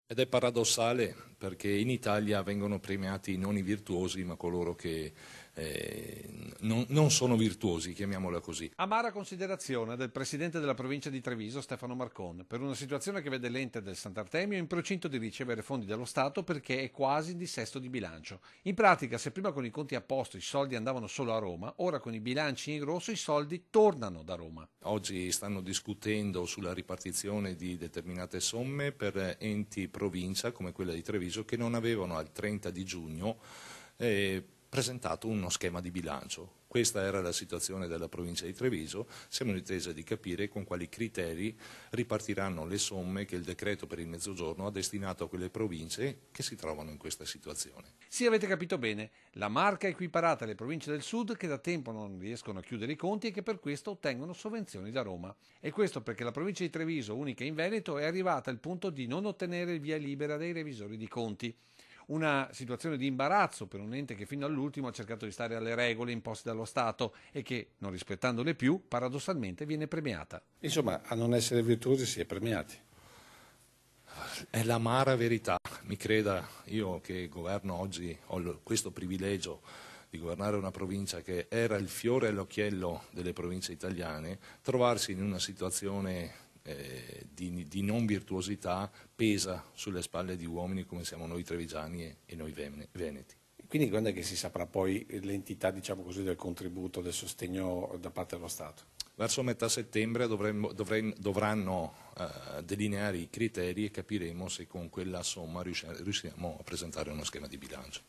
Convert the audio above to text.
Ed è paradossale perché in Italia vengono premiati non i virtuosi, ma coloro che non sono virtuosi, chiamiamola così. Amara considerazione del presidente della provincia di Treviso, Stefano Marcon, per una situazione che vede l'ente del Sant'Artemio in procinto di ricevere fondi dallo Stato perché è quasi in dissesto di bilancio. In pratica, se prima con i conti a posto i soldi andavano solo a Roma, ora con i bilanci in rosso i soldi tornano da Roma. Oggi stanno discutendo sulla ripartizione di determinate somme per enti provincia come quella di Treviso che non avevano al 30 di giugno presentato uno schema di bilancio. Questa era la situazione della provincia di Treviso, siamo in attesa di capire con quali criteri ripartiranno le somme che il decreto per il Mezzogiorno ha destinato a quelle province che si trovano in questa situazione. Sì, avete capito bene, la Marca è equiparata alle province del sud che da tempo non riescono a chiudere i conti e che per questo ottengono sovvenzioni da Roma. E questo perché la provincia di Treviso, unica in Veneto, è arrivata al punto di non ottenere il via libera dai revisori di conti. Una situazione di imbarazzo per un ente che fino all'ultimo ha cercato di stare alle regole imposte dallo Stato e che, non rispettandole più, paradossalmente viene premiata. Insomma, a non essere virtuosi si è premiati. È l'amara verità, mi creda, io che governo oggi ho questo privilegio di governare una provincia che era il fiore all'occhiello delle province italiane, trovarsi in una situazione di non virtuosità pesa sulle spalle di uomini come siamo noi trevigiani e noi veneti. Quindi quando è che si saprà poi l'entità, diciamo così, del contributo, del sostegno da parte dello Stato? Verso metà settembre dovranno delineare i criteri e capiremo se con quella somma riusciamo a presentare uno schema di bilancio.